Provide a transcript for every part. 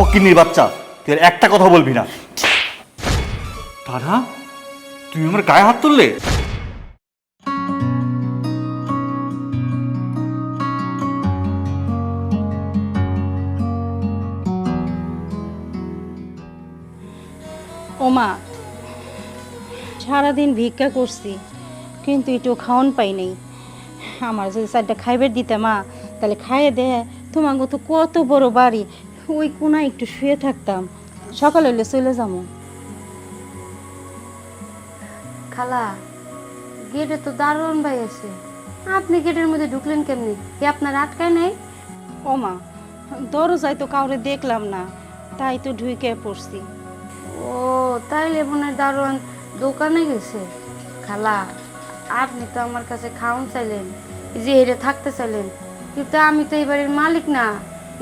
ফকিন্নির বাচ্চা, তুই আর একটা কথা বলবি না। তারা, তুমি আমার গায়ে হাত তুললে? ওমা, সারাদিন ভিক্ষা করছি কিন্তু একটু খাওয়ান পাই নাই। আমার যদি চারটা খাইবার দিতে মা, তাহলে খাইয়ে দে। তোমার তো কত বড় বাড়ি, ওই কোনায় একটু শুয়ে থাকতাম, সকালে হলে চলে যাবো। খালা, গেটে তো দারোয়ান ভাই আছে, আপনি গেটের মধ্যে ঢুকলেন কেমনি? কি আপনার আটকায় নাই? ওমা, দরজায় তো কাউরে দেখলাম না, তাই তো ঢুকে পড়ছি। ও তাইলে মনে হয় দারোয়ান দোকানে গেছে। খালা, আপনি তো আমার কাছে খাওন চাইলেন, যে এটা থাকতে চাইলেন, কিন্তু আমি তো এই বাড়ির মালিক না,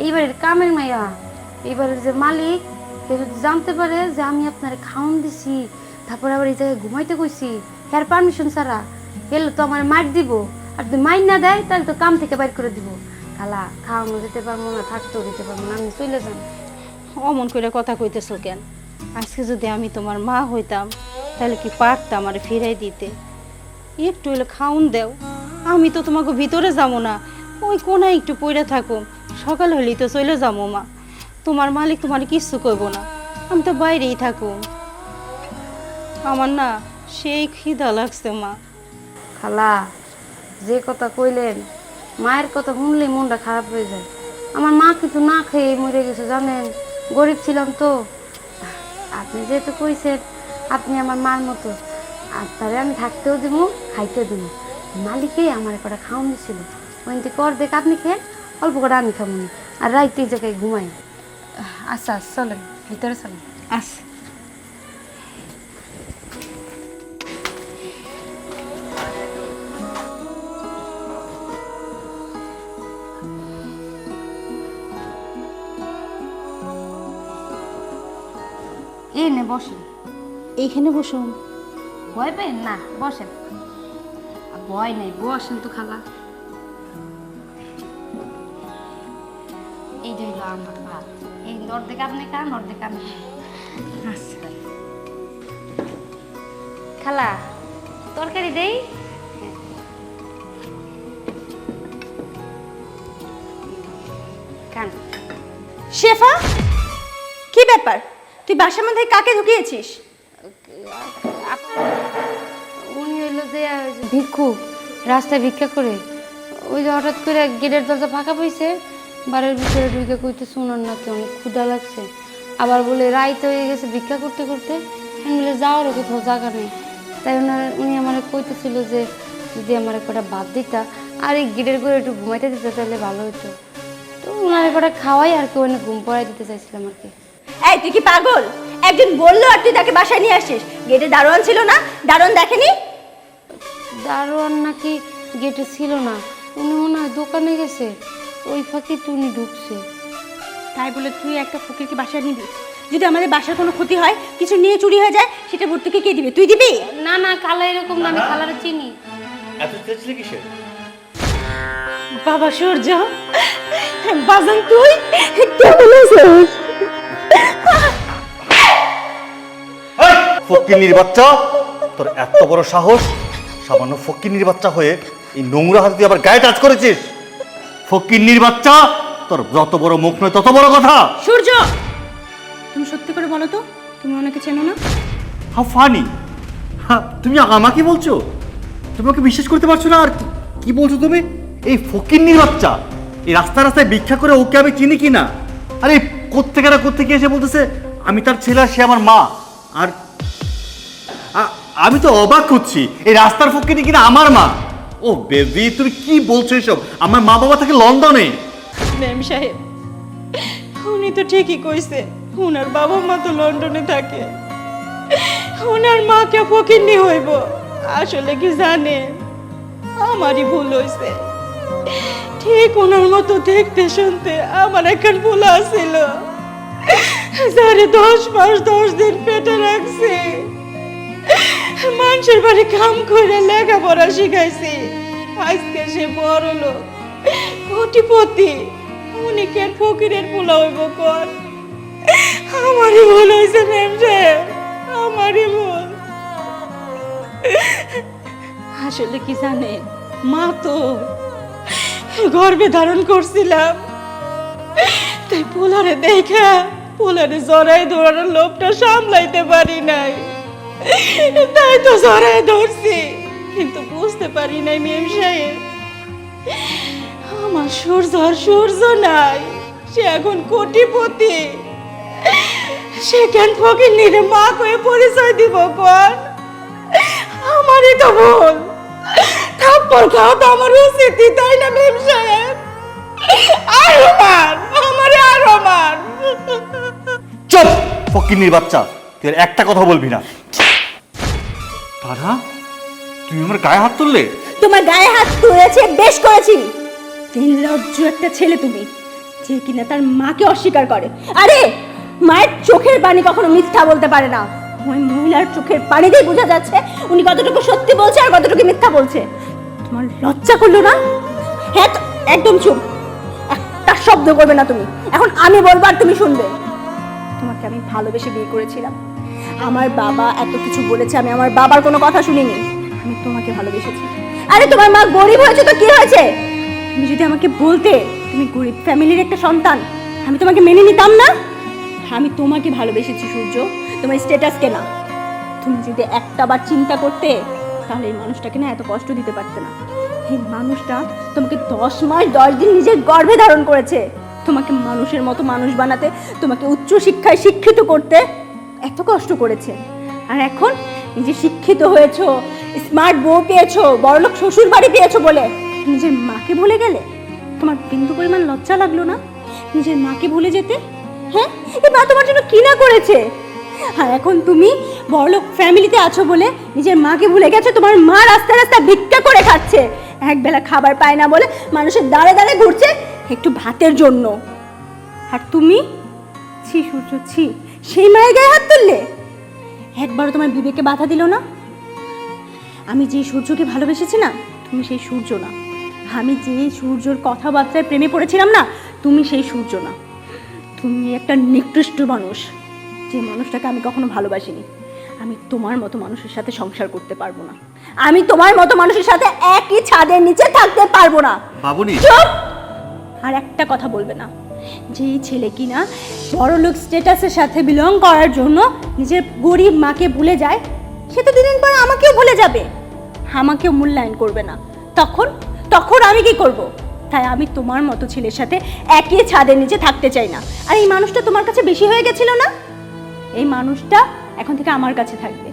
এই বাড়ির কামের মাইয়া। এই বাড়ির যে মালিক, সে যদি জানতে পারে যে আমি আপনার খাওন দিছি, তারপর আবার এই জায়গায় ঘুমাইতে কইছি এর পারমিশন ছাড়া, এলে তো আমার মার দিব। আর যদি মাইর না দেয় তাহলে তো কাম থেকে বাইর করে দিব। খালা, খাওয়ানো দিতে পারবো না, থাকতেও দিতে পারবো না, আমি চলে যান। অমন করে কথা কইতেছো কেন? আজকে যদি আমি তোমার মা হইতাম, তাহলে কি পারতাম আর ফিরাই দিতে? একটু হলে খাউন দেও, আমি তো তোমাকে ভিতরে যাবো না, ওই কোনায় একটু পড়ে থাকো, সকাল হলেই তো চলে যাবো মা। তোমার মালিক তোমার কিচ্ছু করবো না, আমি তো বাইরেই থাকো। আমার না সেই খিদা লাগছে মা। খালা, যে কথা কইলেন, মায়ের কথা শুনলেই মনটা খারাপ হয়ে যায়। আমার মা কিন্তু না খেয়ে মরে গেছে জানেন, গরিব ছিলাম তো। আপনি যেহেতু কইছেন আপনি আমার মার মতো, আপনারে আমি থাকতেও দিব, খাইতেও দিব। মালিকেই আমার কটা খাওয়ান দিছিল, ওইতে কর দেখ আপনি খেয়ে, অল্প করে আমি খাবো না, আর রাইতে এই জায়গায় ঘুমাই। আচ্ছা চলেন, ভিতরে চলেন। আচ্ছা। এই নে বসেন। এইখানে বসুন। ভয় পেন না, বসেন। ভয় নেই, বসেন তো খালা। এই যে হইলো আমার ভাত, এই অর্ধেক আপনি খান, অর্ধেক আমি খাই। আচ্ছা। খালা, তরকারি দেই? খান। শেফা, কি ব্যাপার? তুই বাসার মধ্যে কাকে ঢুকিয়েছিস? উনি হইলো যে ভিক্ষুক, রাস্তায় ভিক্ষা করে। ওই যে হঠাৎ করে গেটের দরজা ফাঁকা পাইছে, বাড়ির ভিতরে ঢুকে কইতেছে উনার নাকি অনেক ক্ষুধা লাগছে, আবার বলে রাইতে হয়ে গেছে ভিক্ষা করতে করতে, আমি বলে যাওয়ারও কোথাও জায়গা নেই। তাই উনি আমার কইতেছিল যে যদি আমার কটা বাদ দিতা আর এই গেটের করে একটু ঘুমাইতে দিতে তাহলে ভালো হতো। তো উনার কটা খাওয়াই আর কি, অনেক ঘুম পড়াই দিতে চাইছিলাম আর কি। এই তুই কি পাগল? একজন বললো আর তুই তাকে বাসায় নিয়ে আসিস? গেটে দারোয়ান ছিল না? দারোয়ান দেখেনি? দারোয়ান নাকি গেটে ছিল না, উনি মনে হয় দোকানে গেছে, ওই ফাঁকে তো উনি ঢুকছে। তাই বলে তুই একটা ফকিরকে বাসায় নিবি? যদি আমাদের বাসার কোনো ক্ষতি হয়, কিছু নিয়ে চুরি হয়ে যায়, সেটা ভর্তুকি কে দিবে? তুই দিবি? না না, খালা এরকম না, আমি খালারে চিনি। এত চেয়েছিলে কিসের? বাবা সূর্য, বাজান তুই কেমন আছিস? ফকিন্নির বাচ্চা, তোর এত বড় সাহস! সামান্য ফকিন্নির বাচ্চা হয়ে এই নোংরা হাতে তুই আবার গায়ে টাচ করেছিস? ফকিন্নির বাচ্চা, তোর যত বড় মুখ নয় তত বড় কথা। সূর্য, তুমি সত্যি করে বলো তো, তুমি ওনাকে চেনো না? How funny! তুমি আমাকে বলছো? তুমি ওকে বিশ্বাস করতে পারছো না? আর কি বলছো তুমি? এই ফকিন্নির বাচ্চা এই রাস্তায় রাস্তায় ভিক্ষা করে, ওকে আমি চিনি কি না? আরে কোত্থেকে এসে বলতেছে আমি তার ছেলে আর সে আমার মা। আর আমি তো অবাক হচ্ছি, এই রাস্তার ফকিনি কিনা আমার মা। ও বেবি, তুমি কি বলছো এসব? আমার মা বাবা থাকে লন্ডনে। ম্যাম সাহেব, উনি তো ঠিকই কইছে, উনার বাবা মা তো লন্ডনে থাকে, উনার মাকে ফকিন্নি হইব। আসলে কি জানে, আমারই ভুল হইছে। ঠিক ওনার মতো দেখতে শুনতে আমার একটা ভুল আছিল, যারে 10 মাস 10 দিন পেটে রাখছে, মানুষের বাড়ি কাম করে লেখাপড়া শিখাইছি, আজকে সে বড় লোক, কোটিপতি। উনি কেন ফকিরের পোলা হইব কর? আমারই ভুল হয়েছে ম্যাম সাহেব, আমারই ভুল। আসলে কি জানে, মা তো গর্ভে ধারণ করছিলাম, তাই পোলারে দেখা পোলারে জড়াই ধরার লোভটা সামলাইতে পারি নাই, তাই তো জড়াই ধরছি। কিন্তু বুঝতে পারি নাই ম্যাম সাহেব, আমার সূর্য আর সূর্য নাই, সে এখন কোটিপতি। সে কেন ফকির নিরে মা কয়ে পরিচয় দিব কোন? আমারই তো ভুল। থাপ্পড় খাওয়া তো আমার উচিত, তাই না ম্যাম সাহেব? আরো মার, আমারে আরো মার। চুপ ফকিন্নির বাচ্চা, তুই আর একটা কথা বলবি না। তারা তুমি আমার গায়ে হাত তুললে? তোমার গায়ে হাত তুলেছে, বেশ করেছি। নির্লজ্জ একটা ছেলে তুমি, যে কিনা তার মাকে অস্বীকার করে। আরে মায়ের চোখের পানি কখনো মিথ্যা বলতে পারে না। ওই মহিলার চোখের পানিতেই বোঝা যাচ্ছে উনি কতটুকু সত্যি বলছে আর কতটুকু মিথ্যা বলছে। তোমার লজ্জা করলো না? হ্যাঁ, একদম চুপ, একটা শব্দ করবে না তুমি। এখন আমি বলবো আর তুমি শুনবে। তোমাকে আমি ভালোবেসে বিয়ে করেছিলাম, আমার বাবা এত কিছু বলেছে, আমি আমার বাবার কোনো কথা শুনিনি, আমি তোমাকে ভালোবেসেছি। আরে তোমার মা গরিব হয়েছে তো কি হয়েছে? তুমি যদি আমাকে বলতে তুমি গরিব ফ্যামিলির একটা সন্তান, আমি তোমাকে মেনে নিতাম না। আমি তোমাকে ভালোবেসেছি সূর্য, তোমার স্ট্যাটাসকে না। তুমি যদি একটাবার চিন্তা করতে, তাহলে এই মানুষটাকে না এত কষ্ট দিতে পারতে না। এই মানুষটা তোমাকে 10 মাস 10 দিন নিজের গর্ভে ধারণ করেছে, তোমাকে মানুষের মতো মানুষ বানাতে, তোমাকে উচ্চ শিক্ষায় শিক্ষিত করতে এত কষ্ট করেছে। আর এখন নিজে শিক্ষিত হয়েছো, স্মার্ট বউ পেয়েছো, বড়লোক শ্বশুর বাড়ি পেয়েছো বলে নিজের মাকে ভুলে গেলে? তোমার বিন্দু পরিমাণ লজ্জা লাগলো না নিজের মাকে ভুলে যেতে? হ্যাঁ, এই মা তোমার জন্য কি না করেছে। আর এখন তুমি বড়লোক ফ্যামিলিতে আছো বলে নিজের মাকে ভুলে গেছো। তোমার মা রাস্তা রাস্তা ভিক্ষা করে খাচ্ছে, একবেলা খাবার পায় না বলে মানুষের দাঁড়ে দাঁড়ে ঘুরছে একটু ভাতের জন্য। আর তুমি ছি সূর্য, ছি, সেই মায়ের গায়ে হাত তুললে? একবারও তোমার বিবেকে বাধা দিল না? আমি যে সূর্যকে ভালোবেসেছি না, তুমি সেই সূর্য না। আমি যে সূর্যর কথাবার্তায় প্রেমে পড়েছিলাম না, তুমি সেই সূর্য না। তুমি একটা নিকৃষ্ট মানুষ, যে মানুষটাকে আমি কখনো ভালোবাসিনি। আমি তোমার মতো মানুষের সাথে সংসার করতে পারবো না, আমি তোমার মতো মানুষের সাথে একই ছাদের নিচে থাকতে পারবো না। বাবুনি চুপ! আর একটা কথা বলবে না। যেই ছেলে কিনা বড়লোক স্ট্যাটাসের সাথে বিলং করার জন্য নিজের গরিব মাকে ভুলে যায়, সে তো দিন পর আমাকেও ভুলে যাবে, আমাকেও মূল্যায়ন করবে না। তখন আমি কি করব? তাই আমি তোমার মতো ছেলের সাথে একই ছাদের নিচে থাকতে চাই না। আর এই মানুষটা তোমার কাছে বেশি হয়ে গেছিল না? এই মানুষটা এখন থেকে আমার কাছে থাকবে।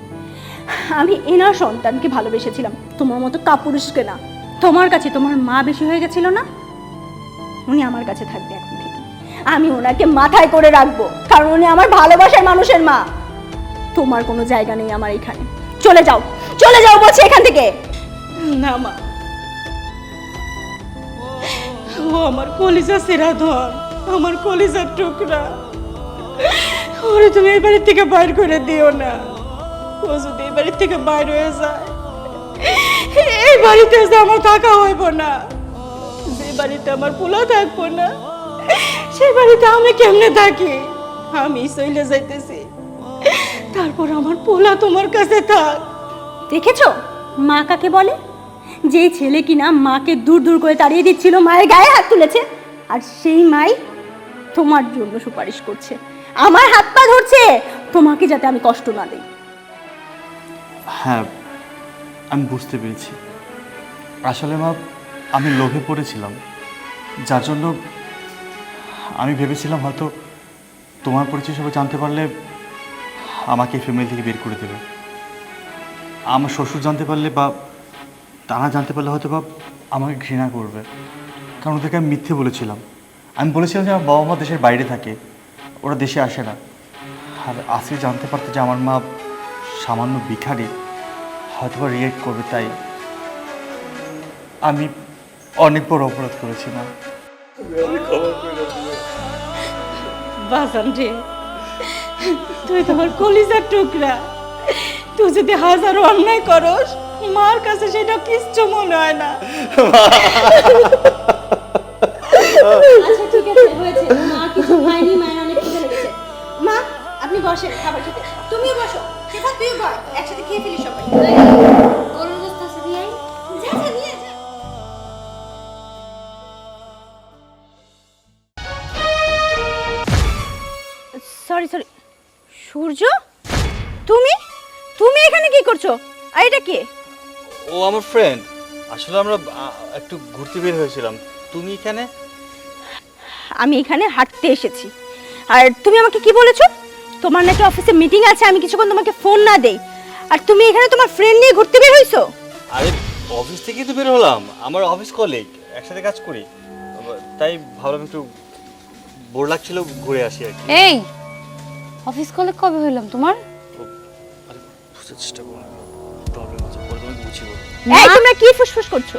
আমি এনার সন্তানকে ভালোবেসেছিলাম, তোমার মতো কাপুরুষকে না। তোমার কাছে তোমার মা বেশি হয়ে গেছিল না? উনি আমার কাছে থাকবে এখন থেকে। আমি ওনাকে মাথায় করে রাখবো, কারণ উনি আমার ভালোবাসার মানুষের মা। তোমার কোনো জায়গা নেই আমার এখানে। চলে যাও, চলে যাও বলছি এখান থেকে। না মা, ও আমার কলিজা সেরা ধন, আমার কলিজার টুকরা, ওরে তুমি এই বাড়ির থেকে বাইর করে দিও না। ও যদি এই বাড়ির থেকে বাইর হয়ে যায়, এই বাড়িতে যে আমার থাকা হইব না। যে বাড়িতে আমার পোলা থাকবো না, সেই বাড়িতে আমি কেমনে থাকি? আমি চলে যাইতেছি, তারপর আমার পোলা তোমার কাছে থাক। দেখেছো মা কাকে বলে? যেই ছেলে কিনা মাকে দূর দূর করে তাড়িয়ে দিচ্ছিল, মায়ের গায়ে হাত তুলেছে, আর সেই মাই তোমার জন্য সুপারিশ করছে, আমার হাত পা ধরছে তোমাকে যাতে আমি কষ্ট না দিই। হ্যাঁ, আমি বুঝতে পেরেছি। আসলে মা, আমি লোভে পড়েছিলাম, যার জন্য আমি ভেবেছিলাম হয়তো তোমার পরিচয় সবাই জানতে পারলে আমাকে এই ফ্যামিলি থেকে বের করে দেবে। আমার শ্বশুর জানতে পারলে বা তারা জানতে পারলে হয়তো বা আমাকে ঘৃণা করবে, কারণ ওদেরকে আমি মিথ্যে বলেছিলাম। আমি বলেছিলাম যে আমার বাবা মা দেশের বাইরে থাকে, ওরা দেশে আসে না। আর আসলে জানতে পারতো যে আমার মা সামান্য ভিখারি, হয়তো বা রিয়েক্ট করবে, তাই আমি অনেক বড় অপরাধ করেছি না। বাজান রে, তুই তোমার কলিজার টুকরা, তুই যদি হাজারো অন্যায় করস, মার কাছে সেটা কিচ্ছু মনে হয় না। আচ্ছা ঠিক আছে, হয়েছে। মা কিছু খায়নি, মায়ের অনেক খিদে লেগেছে। বসে খাবার খেতে। তুমিও বসো, শেফা তুইও বস, একসাথে খেয়ে ফেলি সবাই। গরুর গোশত আছে দিয়ে আই। যা যা নিয়ে যা। সরি সরি, সূর্য, তুমি তুমি এখানে কি করছো? আর এটা কে? ও আমার ফ্রেন্ড। আসলে আমরা একটু ঘুরতে বের হয়েছিলাম। তুমি এখানে? আমি এখানে হাঁটতে এসেছি। আর তুমি আমাকে কি বলেছো? তোমার নাকি অফিসে মিটিং আছে, আমি কিছুক্ষণ তোমাকে ফোন না দেই, আর তুমি এখানে তোমার ফ্রেন্ড নিয়ে ঘুরতে বের হইছো? আরে অফিস থেকেই তো বের হলাম, আমার অফিস কলিগ, একসাথে কাজ করি, তাই ভাবলাম একটু বোর লাগছিল, ঘুরে আসি আর কি। এই অফিস কলে কবে হইলাম তোমার? আরে বুঝতে চেষ্টা করো, প্রবলেম আছে, পরে তোমাকে বুঝিয়ে বলবো। এই তোমরা কি ফুসফুস করছো?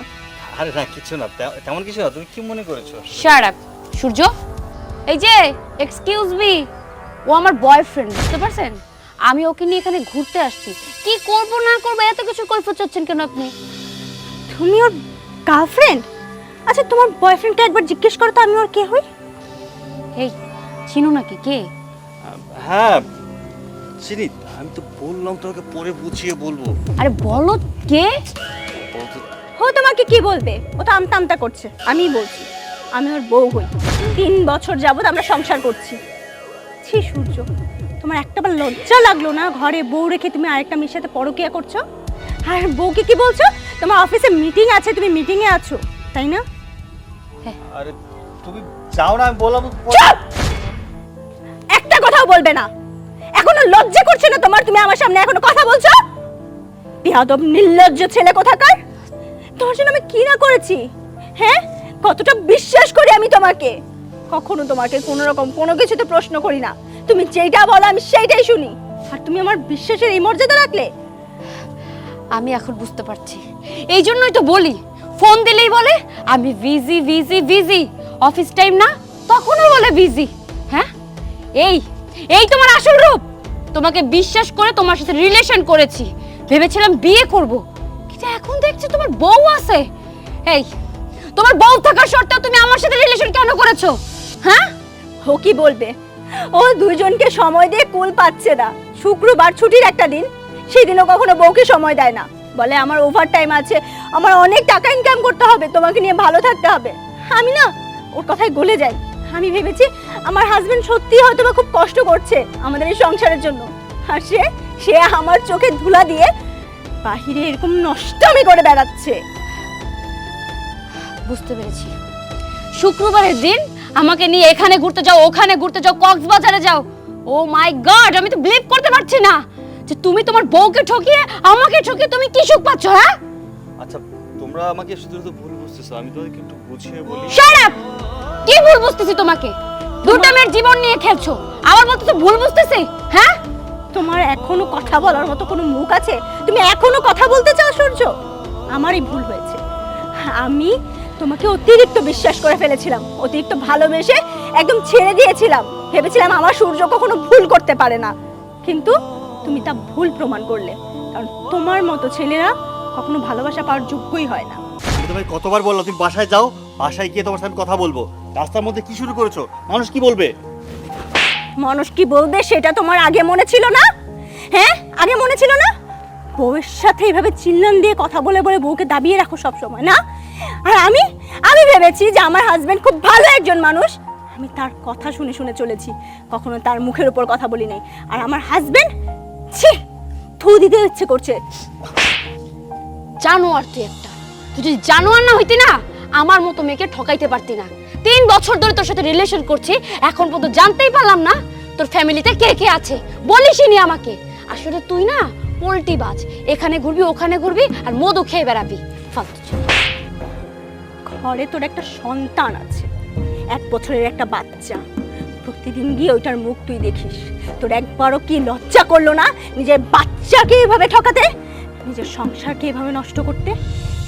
আরে না কিছু না, তেমন কিছু না, তুমি কি মনে করেছো? শাট আপ সূর্য। এই যে এক্সকিউজ মি, ও আমার বয়ফ্রেন্ড, বুঝতে পারছেন? আমি ওকে নিয়ে এখানে ঘুরতে আসছি। কি করব না করব এত কিছু কৈফিয়ত চাচ্ছেন কেন আপনি? তুমি ওর গার্লফ্রেন্ড? আচ্ছা তোমার বয়ফ্রেন্ডকে একবার জিজ্ঞেস করো তো আমি ওর কে হই। এই চিনো নাকি কে? হ্যাঁ চিনি, আমি তো বললাম তোমাকে পরে বুঝিয়ে বলবো। আরে বলো কে? বলতে ও তোমাকে কি বলবে? ও তো আমতা আমতা করছে। আমিই বলছি, আমি ওর বউ হই। 3 বছর যাবত আমরা সংসার করছি। ছি সূর্য, তোমার একটাবার লজ্জা লাগলো না? ঘরে বউ রেখে তুমি আরেকটা মেয়ের সাথে পরকীয়া করছো। আর বউকে কি বলছো? তোমার অফিসে মিটিং আছে, তুমি মিটিংয়ে আছো, তাই না? আরে তুমি যাও না, আমি বললাম চুপ! একটা কথাও বলবে না। এখনো লজ্জা করছে না তোমার? তুমি আমার সামনে এখনো কথা বলছো? বেয়াদব নির্লজ্জ ছেলে কোথাকার! তোমার জন্য আমি কি না করেছি, হ্যাঁ? কতটা বিশ্বাস করি আমি তোমাকে। কখনো তোমাকে কোনো রকম কোনো কিছুতে প্রশ্ন করি না। তুমি যেটা বলো আমি সেইটাই শুনি। আর তুমি আমার বিশ্বাসের এই মর্যাদা রাখলে? আমি এখন বুঝতে পারছি। এই জন্যই তো বলি, ফোন দিলেই বলে আমি busy busy busy, office time না তখনও বলে বিজি। হ্যাঁ, এই এই তোমার আসল রূপ। তোমাকে বিশ্বাস করে তোমার সাথে রিলেশন করেছি, ভেবেছিলাম বিয়ে করব, কিন্তু এখন দেখছি তোমার বউ আছে। এই তোমার বউ থাকার সত্ত্বেও তুমি আমার সাথে রিলেশন কেন করেছো? হ্যাঁ, ও কি বলবে? ও দুইজনকে সময় দিয়ে কুল পাচ্ছে না। শুক্রবার ছুটির একটা দিন, সেই দিনও কখনো বউকে সময় দেয় না। বলে আমার ওভার টাইম আছে, আমার অনেক টাকা ইনকাম করতে হবে, তোমাকে নিয়ে ভালো থাকতে হবে। আমি না ওর কথায় গলে যাই। আমি ভেবেছি আমার হাজবেন্ড সত্যি হয়তো বা খুব কষ্ট করছে আমাদের এই সংসারের জন্য। আর সে আমার চোখে ধুলা দিয়ে বাহিরে এরকম নষ্টমি করে বেড়াচ্ছে। বুঝতে পেরেছি। শুক্রবারের দিন আমাকে নিয়ে এখানে ঘুরতে যাও, ওখানে ঘুরতে যাও, কক্সবাজারে যাও। ও মাই গড, আমি তো বিলিভ করতে পারছি না যে তুমি তোমার বউকে ঠকিয়ে আমাকে ঠকিয়ে তুমি কি সুখ পাচ্ছ। হ্যাঁ, আচ্ছা তোমরা আমাকে শুধু শুধু ভুল বুঝতেছো, আমি তোমাকে একটু বুঝিয়ে বলি। Shut up! কি ভুল বুঝতেছি তোমাকে? দুটো মেয়ের জীবন নিয়ে খেলছো, আবার বলতেছো ভুল বুঝতেছি। হ্যাঁ, তোমার এখনো কথা বলার মতো কোনো মুখ আছে? তুমি এখনো কথা বলতে চাও সূর্য? আমারই ভুল হয়েছে। আমি তোমাকে অতিরিক্ত বিশ্বাস করে ফেলেছিলাম, অতিরিক্ত ভালোবেসে একদম ছেড়ে দিয়েছিলাম। ভেবেছিলাম আমার সূর্য কখনো ভুল করতে পারে না, কিন্তু তুমি তা ভুল প্রমাণ করলে। কারণ তোমার মতো ছেলেরা কখনো ভালোবাসা পাওয়ার যোগ্যই হয় না। আমি তোমায় কতবার বললাম তুমি বাসায় যাও, বাসায় গিয়ে তোমার সাথে কথা বলবো। রাস্তার মধ্যে কি শুরু করেছো? মানুষ কি বলবে? মানুষ কি বলবে সেটা তোমার আগে মনে ছিল না? হ্যাঁ, আগে মনে ছিল না? বউয়ের সাথে এভাবে চিল্লান দিয়ে কথা বলে বলে বউকে দাবিয়ে রাখো সব সময় না? আর আমি ভেবেছি যে আমার হাজবেন্ড খুব ভালো একজন মানুষ, আমি তার কথা শুনে শুনে চলেছি, কখনো তার মুখের উপর কথা বলি নাই। আর আমার হাজবেন্ড, ছি, থু দিতে ইচ্ছে করছে। জানোয়ার তুই একটা। তুই যদি জানোয়ার না হইতি না, আমার মতো মেয়েকে ঠকাইতে পারতি না। 3 বছর ধরে তোর সাথে রিলেশন করছি, এখন পর্যন্ত জানতেই পারলাম না তোর ফ্যামিলিতে কে কে আছে। বলিসনি আমাকে। আসলে তুই না পোল্টিবাজ, এখানে ঘুরবি ওখানে ঘুরবি আর মধু খেয়ে বেড়াবি, ফালতু ছেলে। ঘরে তোর একটা সন্তান আছে, 1 বছরের একটা বাচ্চা। প্রতিদিন গিয়ে ওইটার মুখ তুই দেখিস। তোর একবারও কি লজ্জা করলো না নিজের বাচ্চাকে এভাবে ঠকাতে, নিজের সংসারকে এভাবে নষ্ট করতে?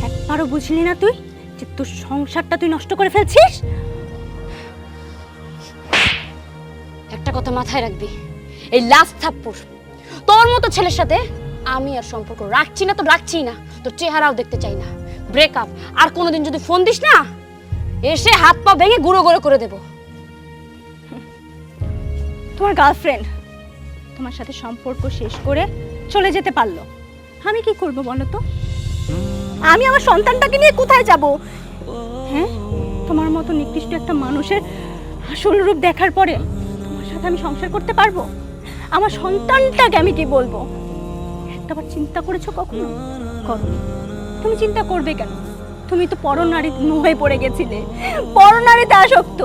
একবারও বুঝলি না তুই যে তোর সংসারটা তুই নষ্ট করে ফেলছিস? একটা কথা মাথায় রাখবি, এই লাস্ট থাপ্পড়, তোর মতো ছেলের সাথে আমি আর সম্পর্ক রাখছি না, তো রাখছি না, তোর চেহারাও দেখতে চাই না। ব্রেকআপ। আর কোনোদিন যদি ফোন দিস না, এসে হাত পা ভেঙে গুঁড়ো গুঁড়ো করে দেবো। তোমার গার্লফ্রেন্ড তোমার সাথে সম্পর্ক শেষ করে চলে যেতে পারলো। আমি কি করব বলো তো? আমি আমার সন্তানটাকে নিয়ে কোথায় যাব? হ্যাঁ, তোমার মতো নিকৃষ্ট একটা মানুষের আসল রূপ দেখার পরে তোমার সাথে আমি সংসার করতে পারবো? আমার সন্তানটাকে আমি কি বলবো? একটাবার চিন্তা করেছো কখনো? করোনি। তুমি চিন্তা করবে কেন? তুমি তো পরনারী হয়ে পড়ে গেছিলে, পরনারীতে আসক্ত।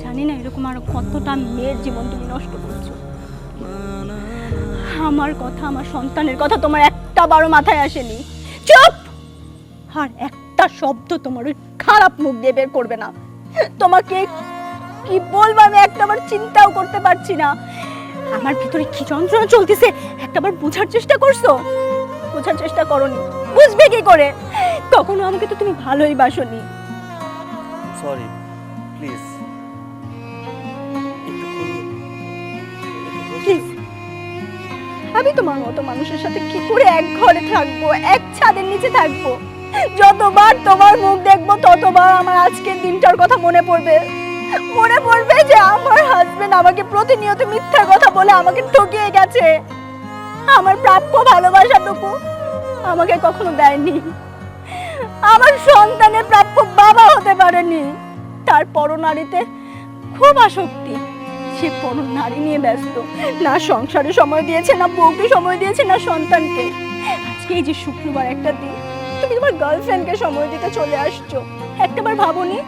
জানি না এরকম আরো কতটা মেয়ের জীবন তুমি নষ্ট করেছো। আমার কথা, আমার সন্তানের কথা তোমার একটা বারো মাথায় আসেনি। চুপ! আর একটা শব্দ তোমার ওই খারাপ মুখ দিয়ে বের করবে না। তোমাকে কি বলবো আমি একটাবার চিন্তাও করতে পারছি না। আমার ভিতরে কি যন্ত্রণা চলতেছে একটাবার বোঝার চেষ্টা করছো? বোঝার চেষ্টা করোনি, বুঝবে কি করে? কখনো আমাকে তো তুমি ভালোই বাসোনি। Sorry, please. প্লিজ, আমি তোমার মতো মানুষের সাথে কি করে এক ঘরে থাকবো, এক ছাদের নিচে থাকবো? যতবার তোমার মুখ দেখবো ততবার আমার আজকের দিনটার কথা মনে পড়বে। মনে পড়বে যে আমার হাজবেন্ড আমাকে প্রতিনিয়ত মিথ্যা কথা বলে আমাকে ঠকিয়ে গেছে। আমার প্রাপ্য ভালোবাসাটুকু আমাকে কখনো দেয়নি। আমার সন্তানের প্রাপ্য বাবা হতে পারেনি। তার পরনারীতে খুব আসক্তি। সে পরনারী নিয়ে ব্যস্ত, না সংসারে সময় দিয়েছে, না বউকে সময় দিয়েছে, না সন্তানকে। আজকে এই যে শুক্রবার একটা দিন, তুমি তোমার গার্লফ্রেন্ডকে সময় দিতে চলে আসছো। একটাবার ভাবোনি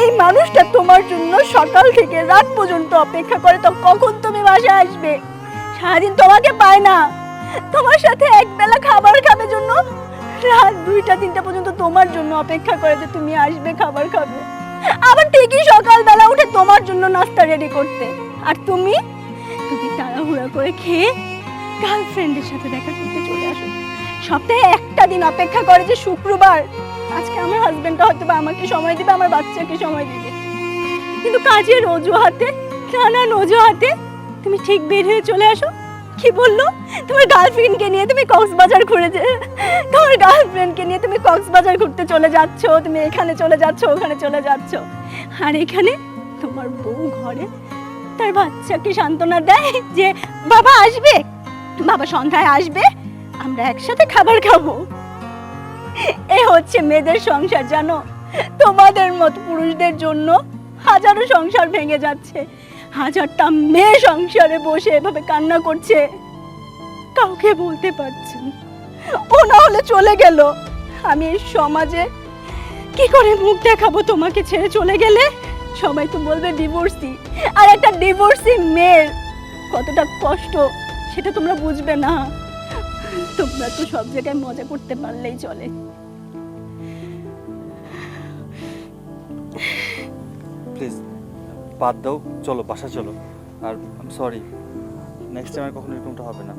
এই মানুষটা তোমার জন্য সকাল থেকে রাত পর্যন্ত অপেক্ষা করে, তো কখন তুমি বাসায় আসবে? সারাদিন তোমাকে পায় না, তোমার সাথে একবেলা খাবার খাবে জন্য রাত 2টা-3টা পর্যন্ত তোমার জন্য অপেক্ষা করে যে তুমি আসবে, খাবার খাবে। আবার ঠিকই সকালবেলা উঠে তোমার জন্য নাস্তা রেডি করতে। আর তুমি তাড়াহুড়া করে খেয়ে গার্লফ্রেন্ডের সাথে দেখা করতে চলে আসো। সপ্তাহে একটা দিন অপেক্ষা করে যে শুক্রবার আজকে আমার হাজবেন্ডটা হয়তো বা আমাকে সময় দিবে, আমার বাচ্চাকে সময় দিবে। কিন্তু কাজের অজুহাতে, নানান অজুহাতে তুমি ঠিক বের হয়ে চলে আসো। কি বললো? তোমার গার্লফ্রেন্ডকে নিয়ে তুমি কক্সবাজার তোমার গার্লফ্রেন্ডকে নিয়ে তুমি কক্সবাজার ঘুরতে চলে যাচ্ছ, তুমি এখানে চলে যাচ্ছ, ওখানে চলে যাচ্ছ। আর এখানে তোমার বউ ঘরে তার বাচ্চাকে সান্ত্বনা দেয় যে বাবা আসবে, বাবা সন্ধ্যায় আসবে, আমরা একসাথে খাবার খাবো। এ হচ্ছে মেয়েদের সংসার, জানো? তোমাদের মত পুরুষদের জন্য হাজারো সংসার ভেঙে যাচ্ছে। হাজারটা মেয়ে সংসারে বসে এভাবে কান্না করছে, কাউকে বলতে পারছে না। ও না হলে চলে গেল, আমি এই সমাজে কি করে মুখ দেখাবো? তোমাকে ছেড়ে চলে গেলে সবাই তো বলবে ডিভোর্সি। আর একটা ডিভোর্সি মেয়ের কতটা কষ্ট সেটা তোমরা বুঝবে না। তোমরা তো সব জায়গায় মজা করতে পারলেই চলে। প্লিজ বাদ দাও, চলো বাসা চলো। আর I am sorry, next time আর কখনো এরকমটা হবে না।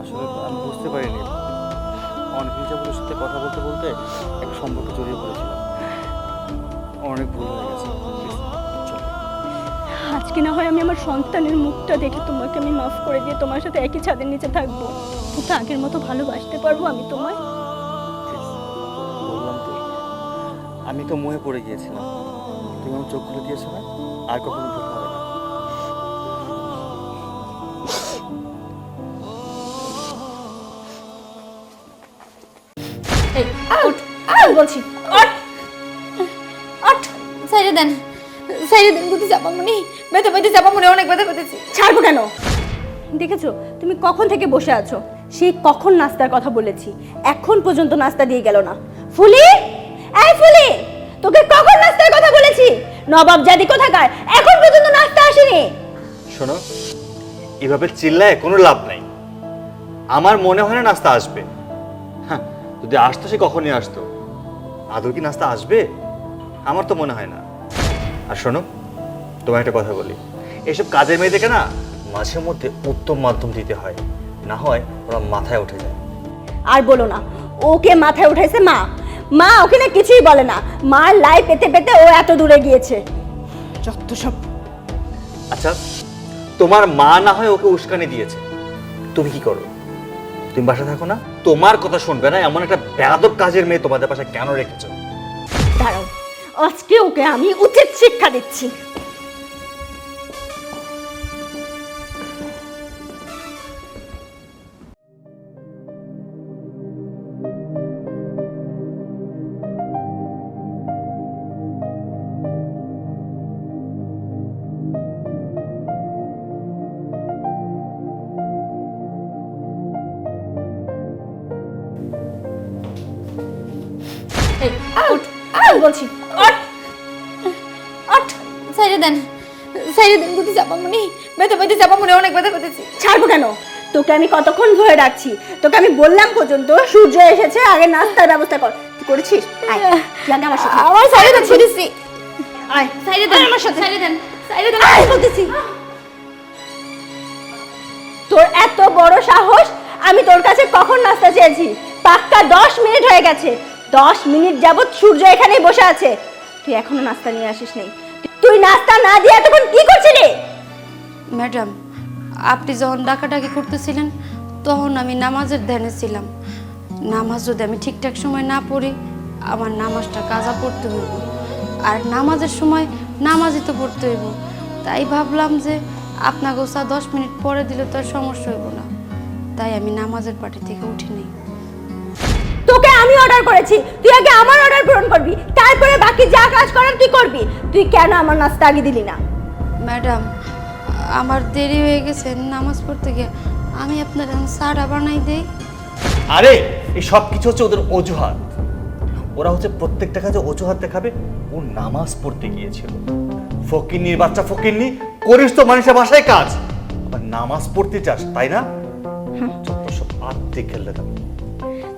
আসলে আমি বুঝতে পারিনি, অনেক হিসাবের সাথে কথা বলতে বলতে এক সম্পর্কে জড়িয়ে পড়েছিলাম। অনেক ভুল হয়ে গেছে। প্লিজ চলো। আজকে না হয় আমি আমার সন্তানের মুখটা দেখে তোমাকে আমি মাফ করে দিয়ে তোমার সাথে একই ছাদের নিচে থাকবো, কিন্তু আগের মতো ভালোবাসতে পারবো আমি তোমায়? প্লিজ, বললাম তো, আমি তো মোহে পড়ে গিয়েছিলাম। তুমি আমার চোখ খুলে দিয়েছো না, আর কখনো ভুল হবে না। এই উঠ, বলছি সাইডে দেন, সাইডে দেন। কোথায় চাপা মনি? ব্যথা পেতে চাপা মনে, অনেক ব্যথা পেতেছি। ছাড়বো কেন? দেখেছো তুমি কখন থেকে বসে আছো? সেই কখন নাস্তার কথা বলেছি, এখন পর্যন্ত নাস্তা দিয়ে গেল না। ফুলি, এই ফুলি, তোকে কখন নাস্তার কথা বলেছি? নবাব জাদি কোথাকার, এখন পর্যন্ত নাস্তা আসেনি। শোনো, এভাবে চিল্লায় কোনো লাভ নাই। আমার মনে হয় না নাস্তা আসবে। হ্যাঁ, যদি আসতো সে কখনই আসতো। আদৌ কি নাস্তা আসবে? আমার তো মনে হয় না। আর শোনো, তোমার একটা কথা বলি, এইসব কাজের মেয়েদেরকে না মাঝে মধ্যে উত্তম মাধ্যম দিতে হয়, না হয় ওরা মাথায় উঠে যায়। আর বলো না, ওকে মাথায় উঠাইছে মা। মা ওখানে কিছুই বলে না, মার লাই পেতে পেতে ও এত দূরে গিয়েছে। যত সব। আচ্ছা, তোমার মা না হয় ওকে উস্কানি দিয়েছে, তুমি কি করো? তুমি বাসা থাকো না, তোমার কথা শুনবে না এমন একটা বেয়াদব কাজের মেয়ে তোমাদের বাসায় কেন রেখেছো? দাঁড়াও, আজকে ওকে আমি উচিত শিক্ষা দিচ্ছি। বলছি, ওঠ ওঠ। সাইরে দেন বুঝি চাপামনি, ব্যথা পেতে চাপামনি, অনেক ব্যথা পেতেছি। ছাড়বো কেন? তোকে আমি কতক্ষণ ধরে ডাকছি, তোকে আমি বললাম পর্যন্ত সূর্য এসেছে, আগে নাস্তার ব্যবস্থা কর। তুই করেছিস? আয়, তুই আগে আমার সাথে আমার সাইরে দেন বুঝেছি। আয়, সাইরে দেন আমার সাথে সাইরে দেন আয় বলতেছি। তোর এত বড় সাহস! আমি তোর কাছে কখন নাস্তা চেয়েছি? পাক্কা 10 মিনিট হয়ে গেছে। 10 মিনিট যাবত সূর্য এখানেই বসে আছে, তুই এখনো নাস্তা নিয়ে আসিস নাই। তুই নাস্তা না দিয়ে এতক্ষণ কি করছিলি? ম্যাডাম, আপনি যখন ডাকাডাকি করতেছিলেন তখন আমি নামাজের ধ্যানে ছিলাম। নামাজ যদি আমি ঠিকঠাক সময় না পড়ি, আমার নামাজটা কাজা পড়তে হইব, আর নামাজের সময় নামাজই তো পড়তে হইব। তাই ভাবলাম যে আপনাকে চা 10 মিনিট পরে দিলে তো আর সমস্যা হইব না, তাই আমি নামাজের পার্টি থেকে উঠি নেই। তোকে আমি অর্ডার করেছি, তুই আগে আমার অর্ডার পূরণ করবি, তারপরে বাকি যা কাজ করার তুই করবি। তুই কেন আমার নাস্তা আগে দিলি না? ম্যাডাম, আমার দেরি হয়ে গেছে নামাজ পড়তে গিয়ে, আমি আপনার চাটা বানাই দেই। আরে এই সব কিছু হচ্ছে ওদের অজুহাত। ওরা হচ্ছে প্রত্যেকটা কাজে অজুহাত দেখাবে। ও নামাজ পড়তে গিয়েছিল। ফকিন্নির বাচ্চা ফকিন্নি, করিস তো মানুষের বাসায় কাজ, আবার নামাজ পড়তে চাস, তাই না? যত সব আত্মে খেললে থাকবে।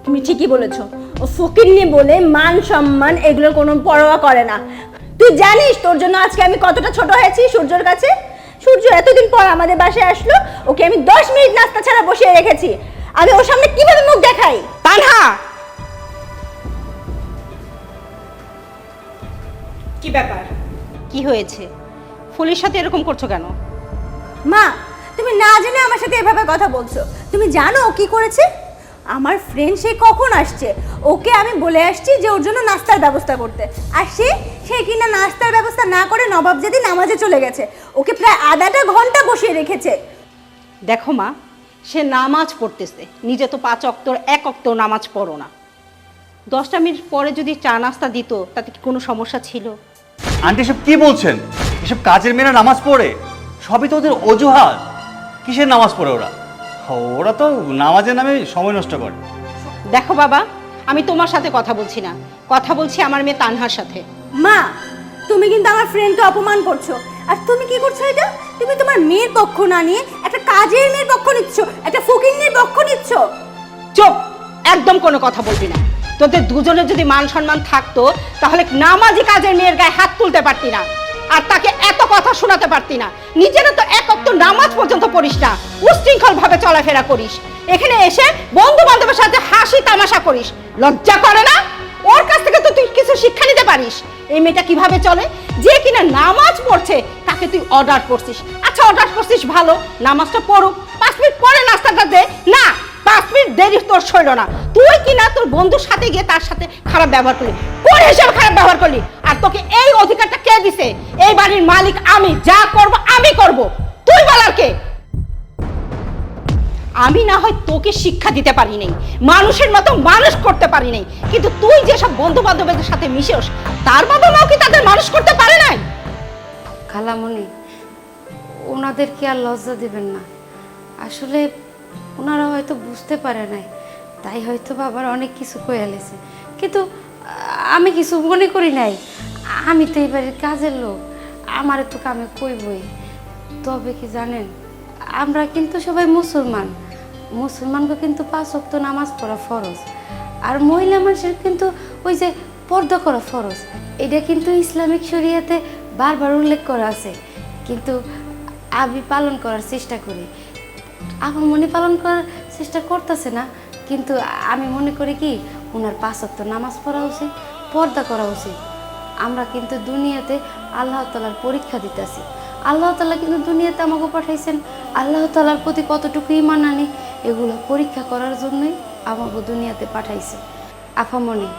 তুমি ঠিকই বলেছো, ও ফকিন্নি বলে মান সম্মান এগুলোর কোনো পরোয়া করে না। তুই জানিস তোর জন্য আজকে আমি কতটা ছোট হয়েছি সূর্যর কাছে? সূর্য এতদিন পর আমাদের বাসায় আসলো, ওকে আমি 10 মিনিট নাস্তা ছাড়া বসিয়ে রেখেছি। আমি ওর সামনে কিভাবে মুখ দেখাই? তানহা, কি ব্যাপার? কি হয়েছে? ফুলির সাথে এরকম করছো কেন? মা, তুমি না জেনে আমার সাথে এভাবে কথা বলছো। তুমি জানো ও কি করেছে? আমার ফ্রেন্ড সে কখন আসছে, ওকে আমি বলে আসছি যে ওর জন্য নাস্তার ব্যবস্থা করতে, আর সে কিনা নাস্তার ব্যবস্থা না করে নবাবজাদি নামাজে চলে গেছে। ওকে প্রায় আধাটা ঘন্টা বসিয়ে রেখেছে। দেখো মা, সে নামাজ পড়তেছে, নিজে তো 5 ওয়াক্তর 1 ওয়াক্তর নামাজ পড়ো না। 10টা মিনিট পরে যদি চা নাস্তা দিত তাতে কি কোনো সমস্যা ছিল? আন্টি এসব কি বলছেন? এসব কাজের মেয়েরা নামাজ পড়ে? সবই তো ওদের অজুহাত। কিসের নামাজ পড়ে ওরা? ওরা তো নামাজের নামে সময় নষ্ট করে। দেখো বাবা, আমি তোমার সাথে কথা বলছি না, কথা বলছি আমার মেয়ে তানহার সাথে। মা, তুমি কিন্তু আমার ফ্রেন্ডকে অপমান করছো। আর তুমি কি করছো এটা? তুমি তোমার মেয়ের পক্ষ না নিয়ে একটা কাজের মেয়ের পক্ষ নিচ্ছ, একটা ফকিন্নির পক্ষ নিচ্ছ। চুপ, একদম কোনো কথা বলবি না। তোদের দুজনের যদি মান সম্মান থাকতো তাহলে নামাজি কাজের মেয়ের গায়ে হাত তুলতে পারতি না, আর তাকে এত কথা শোনাতে পারতি না। নিজেরা তো 1 ওয়াক্ত নামাজ পর্যন্ত পড়িস না, উশৃঙ্খল ভাবে চলাফেরা করিস, এখানে এসে বন্ধু বান্ধবের সাথে হাসি তামাশা করিস। লজ্জা করে না? ওর কাছ থেকে তো তুই কিছু শিক্ষা নিতে পারিস। এই মেয়েটা কিভাবে চলে, যে কিনা নামাজ পড়ছে তাকে তুই অর্ডার করছিস। আচ্ছা অর্ডার করছিস ভালো, নামাজটা পড়ুক, 5 মিনিট পরে নাস্তাটা দে না। 5 মিনিট দেরি তোর সইল না, তুই কিনা তোর বন্ধুর সাথে গিয়ে তার সাথে খারাপ ব্যবহার করলি। কোন হিসেবে খারাপ ব্যবহার করলি? আর তোকে এই অধিকারটা কে দিছে? এই বাড়ির মালিক আমি, যা করব আমি করব, তুই বলার কে? আমি না হয় তোকে শিক্ষা দিতে পারি নাই, মানুষের মতো মানুষ করতে পারি নাই, কিন্তু তুই যেসব বন্ধু বান্ধবদের সাথে মিশেস তার বাবা মাও কি তাদের মানুষ করতে পারে নাই? খালামণি, ওনাদেরকে আর লজ্জা দেবেন না। আসলে ওনারা হয়তো বুঝতে পারে নাই, তাই হয়তো বাবার অনেক কিছু কয়ে এলেছে, কিন্তু আমি কিছু মনে করি নাই। আমি তো এই বাড়ির কাজের লোক, আমারে তো কামে কইবই। তবে কি জানেন, আমরা কিন্তু সবাই মুসলমান, মুসলমানকে কিন্তু 5 ওয়াক্ত নামাজ পড়া ফরজ, আর মহিলা মানুষের কিন্তু ওই যে পর্দা করা ফরজ। এটা কিন্তু ইসলামিক শরিয়াতে বারবার উল্লেখ করা আছে, কিন্তু আমি পালন করার চেষ্টা করি। আমার মনে পালন করার চেষ্টা করতেছে না, কিন্তু আমি মনে করি কি ওনার 5 ওয়াক্ত নামাজ পড়া উচিত, পর্দা করা উচিত। আমরা কিন্তু দুনিয়াতে আল্লাহ তাআলার পরীক্ষা দিতেছি। আল্লাহ তাআলা কিন্তু দুনিয়াতে আমাকে পাঠাইছেন আল্লাহ তাআলার প্রতি কতটুকু ঈমান আনি এগুলো পরীক্ষা করার জন্যই আমাকে দুনিয়াতে পাঠাইছে। আফামনি,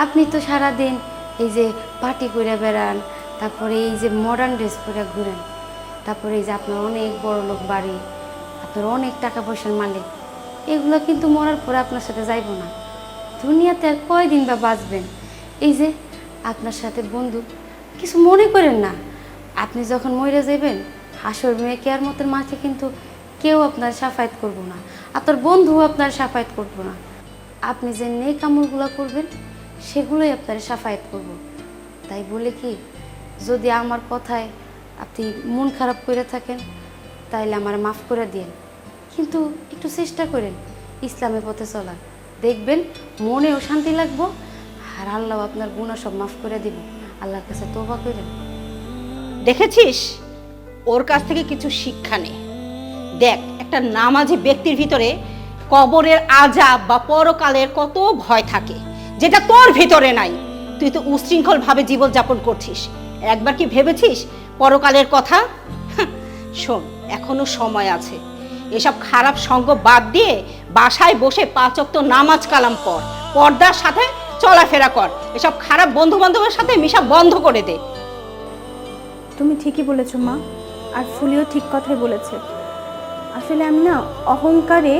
আপনি তো সারাদিন এই যে পার্টি করে বেড়ান, তারপরে এই যে মডার্ন ড্রেস পরে ঘুরেন, তারপরে এই যে আপনার অনেক বড় লোক বাড়ি, আপনার অনেক টাকা পয়সার মালিক, এগুলো কিন্তু মরার পরে আপনার সাথে যাইব না। দুনিয়াতে আর কয়দিন বা বাঁচবেন? এই যে আপনার সাথে বন্ধু, কিছু মনে করেন না, আপনি যখন মরে যাবেন হাসর মেয়ে কিয়ামতের মাঠে কিন্তু কেউ আপনার সাফায়াত করবো না, আপনার বন্ধুও আপনার সাফায়াত করবো না। আপনি যে নেক আমলগুলো করবেন সেগুলোই আপনার সাফায়াত করব। তাই বলে কি, যদি আমার কথায় আপনি মন খারাপ করে থাকেন তাইলে আমার মাফ করে দিন, কিন্তু একটু চেষ্টা করেন ইসলামের পথে চলার, দেখবেন মনেও শান্তি লাগবো, আর আল্লাহ আপনার গুনাহ সব মাফ করে দিব। আল্লাহর কাছে তওবা করেন। দেখেছিস, ওর কাছ থেকে কিছু শিক্ষা নে। দেখ, একটা নামাজি ব্যক্তির ভিতরে কবরের আযাব বা পরকালের কত ভয় থাকে, যেটা তোর ভিতরে নাই। তুই তো উশৃঙ্খল ভাবে জীবনযাপন করছিস। একবার কি ভেবেছিস পরকালের কথা? শোন, এখনো সময় আছে। এসব খারাপ সঙ্গ বাদ দিয়ে বাসায় বসে 5 ওয়াক্ত নামাজ কালাম পড়, পর্দার সাথে চলাফেরা কর। এসব খারাপ বন্ধু বান্ধবের সাথে মিশা বন্ধ করে দে। তুমি ঠিকই বলেছো মা, আর ফুলিও ঠিক কথাই বলেছে। আসলে আমি না অহংকারে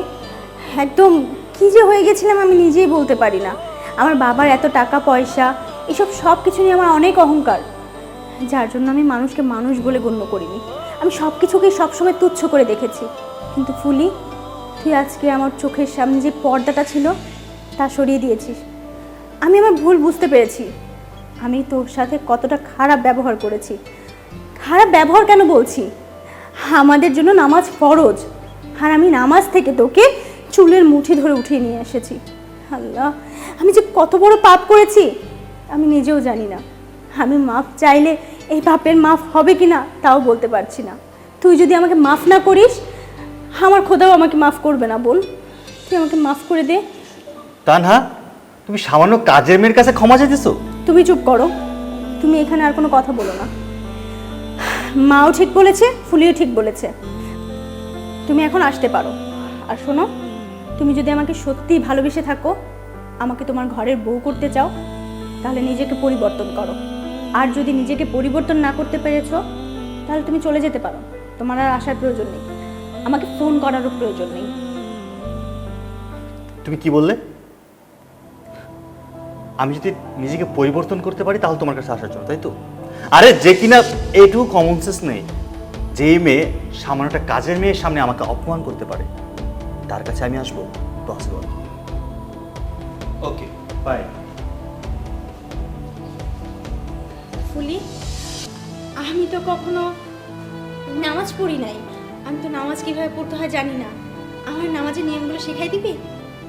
একদম কি যে হয়ে গেছিলাম আমি নিজেই বলতে পারি না। আমার বাবার এত টাকা পয়সা, এসব সব কিছু নিয়ে আমার অনেক অহংকার, যার জন্য আমি মানুষকে মানুষ বলে গণ্য করিনি। আমি সব কিছুকেই সবসময় তুচ্ছ করে দেখেছি। কিন্তু ফুলি, তুই আজকে আমার চোখের সামনে যে পর্দাটা ছিল তা সরিয়ে দিয়েছিস। আমি আমার ভুল বুঝতে পেরেছি। আমি তোর সাথে কতটা খারাপ ব্যবহার করেছি। খারাপ ব্যবহার কেন বলছি, আমাদের জন্য নামাজ ফরজ, আর আমি নামাজ থেকে তোকে চুলের মুঠি ধরে উঠিয়ে নিয়ে এসেছি। আল্লাহ, আমি যে কত বড় পাপ করেছি আমি নিজেও জানি না। আমি মাফ চাইলে এই পাপের মাফ হবে কি না তাও বলতে পারছি না। তুই যদি আমাকে মাফ না করিস, আমার খোদাও আমাকে মাফ করবে না। বল, তুই আমাকে মাফ করে দে। তানহা, তুমি সামান্য কাজের মেয়ের কাছে ক্ষমা চাইতেছো? তুমি চুপ করো, তুমি এখানে আর কোনো কথা বলো না। মাও ঠিক বলেছে, ফুলিও ঠিক বলেছে। তুমি এখন আসতে পারো। আর শোনো, তুমি যদি আমাকে সত্যিই ভালোবেসে থাকো, আমাকে তোমার ঘরের বউ করতে চাও, তাহলে নিজেকে পরিবর্তন করো। আর যদি নিজেকে পরিবর্তন না করতে পেরেছো, তাহলে তুমি চলে যেতে পারো। তোমার আর আসার প্রয়োজন নেই, আমাকে ফোন করারও প্রয়োজন নেই। তুমি কি বললে? আমি যদি নিজেকে পরিবর্তন করতে পারি তাহলে তোমার কাছে আসার জন্য, তাই তো? আরে যে কিনা এইটুকু কমন সেন্স নেই, যে মেয়ে সামান্য একটা কাজের মেয়ের সামনে আমাকে অপমান করতে পারে, তার কাছে আমি আসবো? পসিবল। Okay, by. ফুলি, আমি তো কখনো নামাজ পড়ি নাই। আমি তো নামাজ কিভাবে পড়তে হয় জানি না। আমার নামাজের নিয়মগুলো শেখাই দিবি?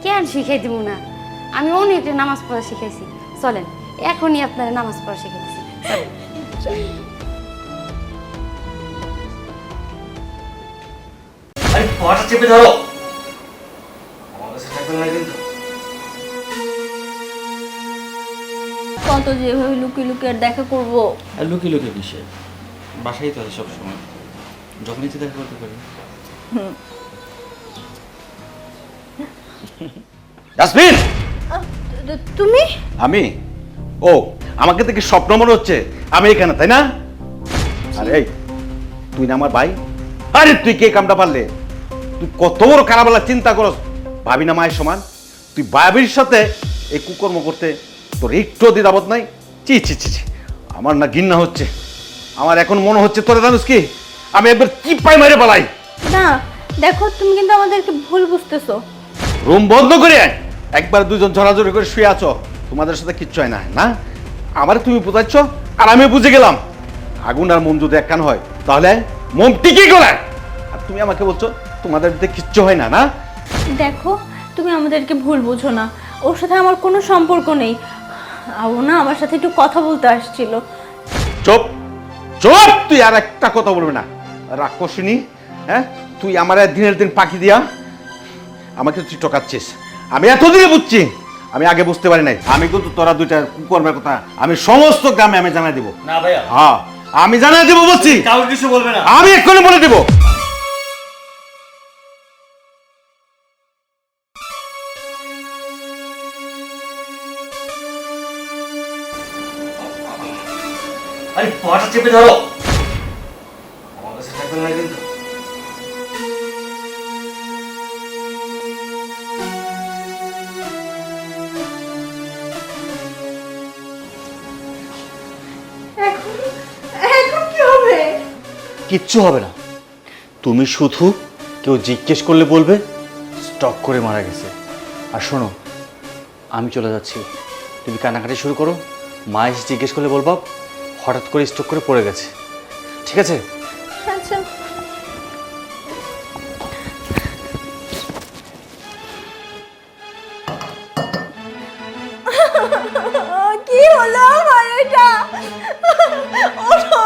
কেন শিখাই দিব না, আমি অনেক নামাজ পড়া শিখাইছি। চলেন, এখনই আপনারা নামাজ পড়া শিখাইছি। আরে পড়া চেপে ধরো, আমার কাছে টাকা নাই কিন্তু। কত যেভাবে লুকিয়ে লুকিয়ে দেখা করবো। আর লুকিয়ে লুকিয়ে কিসে, বাসায় তো আছে সবসময়, যখন ইচ্ছে দেখা করতে পারি। জাসমিন, তুমি? আমি? ও, আমাকে দেখে স্বপ্ন মনে হচ্ছে আমি এখানে, তাই না? আরে এই, তুই না আমার ভাই? আরে তুই কে কামটা পারলে? তুই কত বড় খারাপবেলা চিন্তা করস, ভাবি না মায়ের সমান? তুই ভাবির সাথে এই কুকর্ম করতে তোর একটু দ্বিধাবোধ নাই? চি চি চি চি, আমার না ঘৃণা হচ্ছে। আমার এখন মনে হচ্ছে তোরা জানিস কি, আমি একবার চিপাই মেরে পালাই। না দেখো, তুমি কিন্তু আমাদেরকে ভুল বুঝতেছো। রুম বন্ধ করে আয়। একবার দুজন ঝরাঝরি করে শুয়ে আছো, তোমাদের সাথে কিচ্ছু হয় না, না? আমার তুমি বুঝাচ্ছ আর আমি বুঝে গেলাম। আগুন আর মন যদি একখান হয় তাহলে মোম টিকে গেলে, আর তুমি আমাকে বলছো তোমাদের ভিতরে কিচ্ছু হয় না, না? দেখো, তুমি আমাদেরকে ভুল বুঝো না। ওর সাথে আমার কোনো সম্পর্ক নেই। ও না আমার সাথে একটু কথা বলতে আসছিল। চুপ চুপ, তুই আর একটা কথা বলবি না, রাক্ষসিনী। হ্যাঁ, তুই আমার দিনের দিন পাখি দিয়া আমাকে তুই টকাচ্ছিস। আমি এতদিনে বুঝছি, আমি আগে বুঝতে পারি নাই। আমি কিন্তু তোরা দুইটা কুকর্মের কথা আমি সমস্ত গ্রামে আমি জানাই দিব। না ভাইয়া, হ্যাঁ, আমি জানাই দিব বলছি। কাউকে কিছু বলবে না। আমি এক্ষুনি বলে দিব। আরে পড়া চেপে ধরো, আমার কাছে টাকা নাই কিন্তু। এখন কি হবে? কিচ্ছু হবে না। তুমি শুধু কেউ জিজ্ঞেস করলে বলবে স্টক করে মারা গেছে। আর শোনো, আমি চলে যাচ্ছি, তুমি কান্নাকাটি শুরু করো, মা এসে জিজ্ঞেস করলে বলবো হঠাৎ করে স্ট্রোক করে পড়ে গেছে, ঠিক আছে? আচ্ছা। কি হলো আমার এটা? ওঠো।